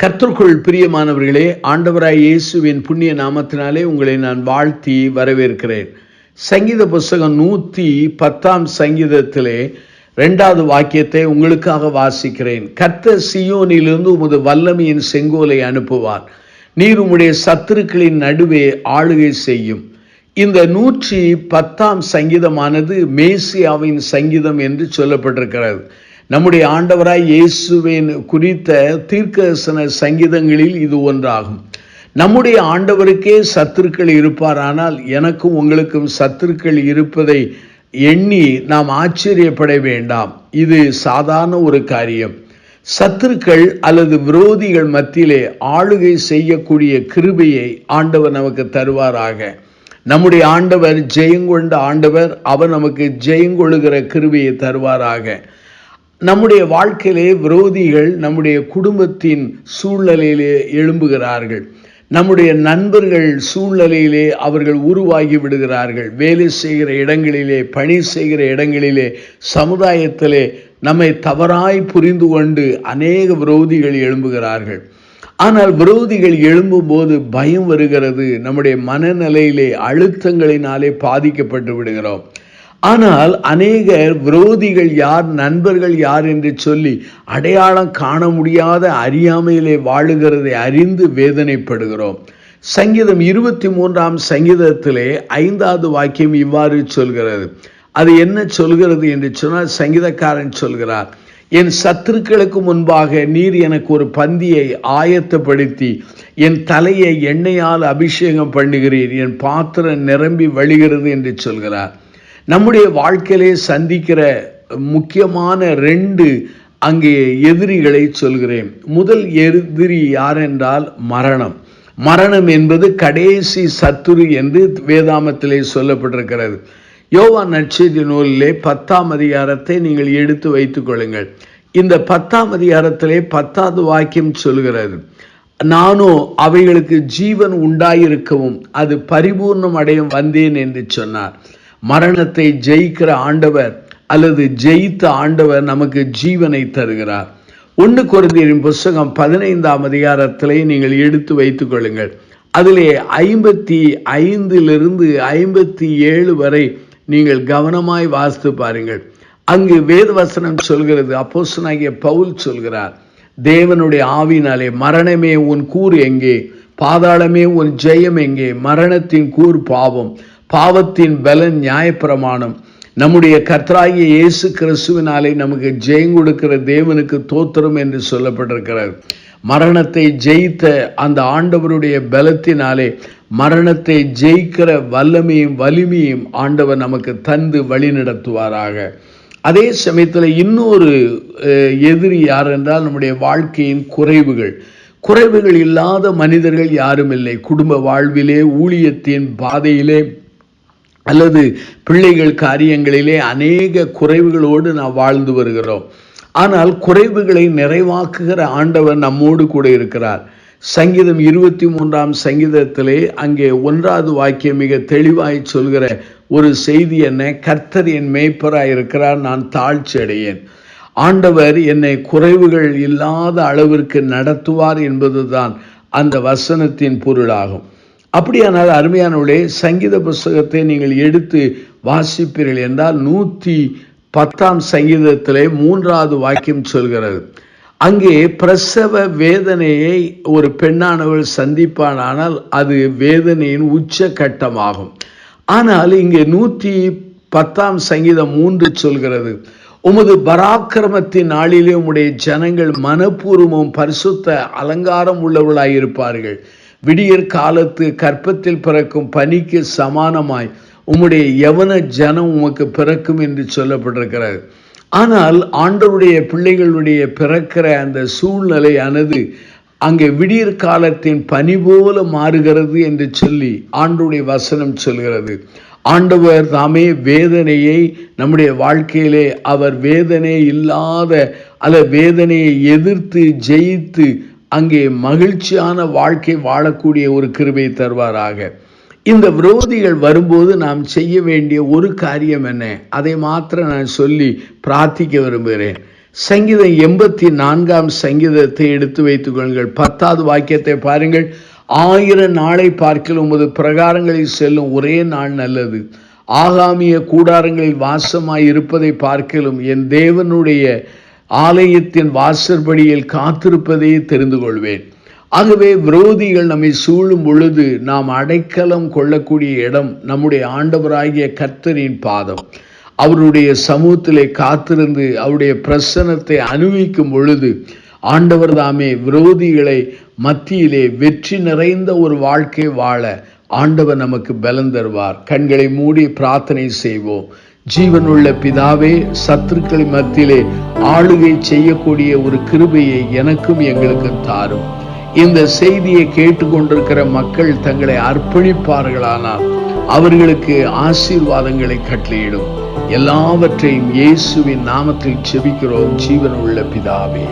கர்த்தருக்குள் பிரியமானவர்களே, ஆண்டவராய் இயேசுவின் புண்ணிய நாமத்தினாலே உங்களை நான் வாழ்த்தி வரவேற்கிறேன். சங்கீத புஸ்தகம் 110 சங்கீதத்திலே 2வது வாக்கியத்தை உங்களுக்காக வாசிக்கிறேன். கர்த்தர் சீயோனிலிருந்து உமது வல்லமையின் செங்கோலை அனுப்புவார், நீர் உம்முடைய சத்துருக்களின் நடுவே ஆளுகை செய்யும். இந்த 110 சங்கீதமானது மேசியாவின் சங்கீதம் என்று சொல்லப்பட்டிருக்கிறது. நம்முடைய ஆண்டவராய் இயேசுவின் குறித்த தீர்க்கதரிசன சங்கீதங்களில் இது ஒன்றாகும். நம்முடைய ஆண்டவருக்கே சத்துருக்கள் இருப்பாரானால் எனக்கும் உங்களுக்கும் சத்துருக்கள் இருப்பதை எண்ணி நாம் ஆச்சரியப்பட வேண்டாம். இது சாதாரண ஒரு காரியம். சத்துருக்கள் அல்லது விரோதிகள் மத்தியிலே ஆளுகை செய்யக்கூடிய கிருபையை ஆண்டவர் நமக்கு தருவாராக. நம்முடைய ஆண்டவர் ஜெயங்கொண்ட ஆண்டவர், அவர் நமக்கு ஜெயங்கொள்ளுகிற கிருபையை தருவாராக. நம்முடைய வாழ்க்கையிலே விரோதிகள் நம்முடைய குடும்பத்தின் சூழ்நிலையிலே எழும்புகிறார்கள். நம்முடைய நண்பர்கள் சூழ்நிலையிலே அவர்கள் உருவாகி விடுகிறார்கள். வேலை செய்கிற இடங்களிலே, பணி செய்கிற இடங்களிலே, சமுதாயத்திலே நம்மை தவறாய் புரிந்து கொண்டு அநேக விரோதிகள் எழும்புகிறார்கள். ஆனால் விரோதிகள் எழும்பும்போது பயம் வருகிறது. நம்முடைய மனநிலையிலே அழுத்தங்களினாலே பாதிக்கப்பட்டு விடுகிறோம். ஆனால் அநேகர் விரோதிகள் யார், நண்பர்கள் யார் என்று சொல்லி அடையாளம் காண முடியாத அறியாமையிலே வாழுகிறதை அறிந்து வேதனைப்படுகிறோம். சங்கீதம் 23 சங்கீதத்திலே 5வது வாக்கியம் இவ்வாறு சொல்கிறது. அது என்ன சொல்கிறது என்று சொன்னால், சங்கீதக்காரன் சொல்கிறார், என் சத்துருக்களுக்கு முன்பாக நீர் எனக்கு ஒரு பந்தியை ஆயத்தப்படுத்தி என் தலையை எண்ணெயால் அபிஷேகம் பண்ணுகிறீர், என் பாத்திரம் நிரம்பி வழிகிறது என்று சொல்கிறார். நம்முடைய வாழ்க்கையிலே சந்திக்கிற முக்கியமான 2 அங்கே எதிரிகளை சொல்கிறேன். முதல் எதிரி யார் என்றால் மரணம். மரணம் என்பது கடைசி சத்துரு என்று வேதாமத்திலே சொல்லப்பட்டிருக்கிறது. யோவான் நற்செய்தி நூலிலே 10ஆம் அதிகாரத்தை நீங்கள் எடுத்து வைத்துக் கொள்ளுங்கள். இந்த 10ஆம் அதிகாரத்திலே 10வது வாக்கியம் சொல்கிறது, நானோ அவைகளுக்கு ஜீவன் உண்டாயிருக்கவும் அது பரிபூர்ணம் அடையும் வந்தேன் என்று சொன்னார். மரணத்தை ஜெயிக்கிற ஆண்டவர் அல்லது ஜெயித்த ஆண்டவர் நமக்கு ஜீவனை தருகிறார். 1 கொரிந்தியரின் புஸ்தகம் 15ஆம் அதிகாரத்திலே நீங்கள் எடுத்து வைத்துக் கொள்ளுங்கள். அதிலே 55 57 வரை நீங்கள் கவனமாய் வாசித்து பாருங்கள். அங்கு வேதவசனம் சொல்கிறது, அப்போஸ்தலனாகிய பவுல் சொல்கிறார், தேவனுடைய ஆவியினாலே மரணமே உன் கூர் எங்கே, பாதாளமே உன் ஜெயம் எங்கே, மரணத்தின் கூர் பாவம், பாவத்தின் பலன் நியாயப்பிரமாணம். நம்முடைய கர்த்தராகிய இயேசு கிறிஸ்துவினாலே நமக்கு ஜெயம் கொடுக்கிற தேவனுக்கு தோத்திரம் என்று சொல்லப்பட்டிருக்கிறது. மரணத்தை ஜெயித்த அந்த ஆண்டவருடைய பலத்தினாலே மரணத்தை ஜெயிக்கிற வல்லமையும் வலிமையும் ஆண்டவர் நமக்கு தந்து வழி நடத்துவாராக. அதே சமயத்தில் இன்னொரு எதிரி யார் என்றால் நம்முடைய வாழ்க்கையின் குறைவுகள். குறைவுகள் இல்லாத மனிதர்கள் யாரும் இல்லை. குடும்ப வாழ்விலே, ஊழியத்தின் பாதையிலே அல்லது பிள்ளைகள் காரியங்களிலே அநேக குறைவுகளோடு நாம் வாழ்ந்து வருகிறோம். ஆனால் குறைவுகளை நிறைவாக்குகிற ஆண்டவர் நம்மோடு கூட இருக்கிறார். சங்கீதம் 23 சங்கீதத்திலே அங்கே 1வது வாக்கியம் மிக தெளிவாய் சொல்கிற ஒரு செய்தி என்ன, கர்த்தர் என் மேய்ப்பராய் இருக்கிறார், நான் தாழ்ச்சி அடையேன். ஆண்டவர் என்னை குறைவுகள் இல்லாத அளவிற்கு நடத்துவார் என்பதுதான் அந்த வசனத்தின் பொருளாகும். அப்படியானால் அருமையானவர்களே, சங்கீத புஸ்தகத்தை நீங்கள் எடுத்து வாசிப்பீர்கள் என்றால் 110 சங்கீதத்திலே 3வது வாக்கியம் சொல்கிறது, அங்கே பிரசவ வேதனையை ஒரு பெண்ணானவள் சந்திப்பானால் அது வேதனையின் உச்ச கட்டமாகும். ஆனால் இங்கே 110 சங்கீதம் 3 சொல்கிறது, உமது பராக்கிரமத்தின் நாளிலே உம்முடைய ஜனங்கள் மனப்பூர்வமும் பரிசுத்த அலங்காரம் உள்ளவர்களாயிருப்பார்கள். விடியற் காலத்து கற்பத்தில் பிறக்கும் பனிக்கு சமானமாய் உம்முடைய யவன ஜனம் உமக்கு பிறக்கும் என்று சொல்லப்பட்டிருக்கிறது. ஆனால் ஆண்டவருடைய பிள்ளைகளுடைய பிறக்கிற அந்த சூழ்நிலையானது அங்கே விடியற் காலத்தின் பனி போல மாறுகிறது என்று சொல்லி ஆண்டவருடைய வசனம் சொல்கிறது. ஆண்டவர் தாமே வேதனையை நம்முடைய வாழ்க்கையிலே அவர் வேதனை இல்லாத அல்ல வேதனையை எதிர்த்து ஜெயித்து அங்கே மகிழ்ச்சியான வாழ்க்கை வாழக்கூடிய ஒரு கிருபையை தருவாராக. இந்த விரோதிகள் வரும்போது நாம் செய்ய வேண்டிய ஒரு காரியம் என்ன, அதை மாத்திரம் நான் சொல்லி பிரார்த்திக்க விரும்புகிறேன். சங்கீதம் 84 சங்கீதத்தை எடுத்து வைத்துக் கொள்ளுங்கள். 10வது வாக்கியத்தை பாருங்கள். 1000 நாளை பார்க்கிலும் உமது பிரகாரங்களில் செல்லும் ஒரே நாள் நல்லது. ஆகாமிய கூடாரங்களில் வாசமாய் இருப்பதை பார்க்கிலும் என் தேவனுடைய ஆலயத்தின் வாசற்படியில் காத்திருப்பதை தெரிந்து கொள்வேன். ஆகவே விரோதிகள் நம்மை சூழும் பொழுது நாம் அடைக்கலம் கொள்ளக்கூடிய இடம் நம்முடைய ஆண்டவராகிய கர்த்தரின் பாதம். அவருடைய சமூகத்திலே காத்திருந்து அவருடைய பிரசன்னத்தை அனுபவிக்கும் பொழுது ஆண்டவர் தாமே விரோதிகளை மத்தியிலே வெற்றி நிறைந்த ஒரு வாழ்க்கை வாழ ஆண்டவர் நமக்கு பலன் தருவார். கண்களை மூடி பிரார்த்தனை செய்வோம். ஜீவனுள்ள பிதாவே, சத்துருக்கள் மத்தியிலே ஆளுகை செய்யக்கூடிய ஒரு கிருபையை எனக்கும் எங்களுக்கும் தாரும். இந்த செய்தியை கேட்டுக்கொண்டிருக்கிற மக்கள் தங்களை அர்ப்பணிப்பார்களானால் அவர்களுக்கு ஆசீர்வாதங்களை கட்டளையிடும். எல்லாவற்றையும் இயேசுவின் நாமத்தில் செபிக்கிறோம் ஜீவனுள்ள பிதாவே.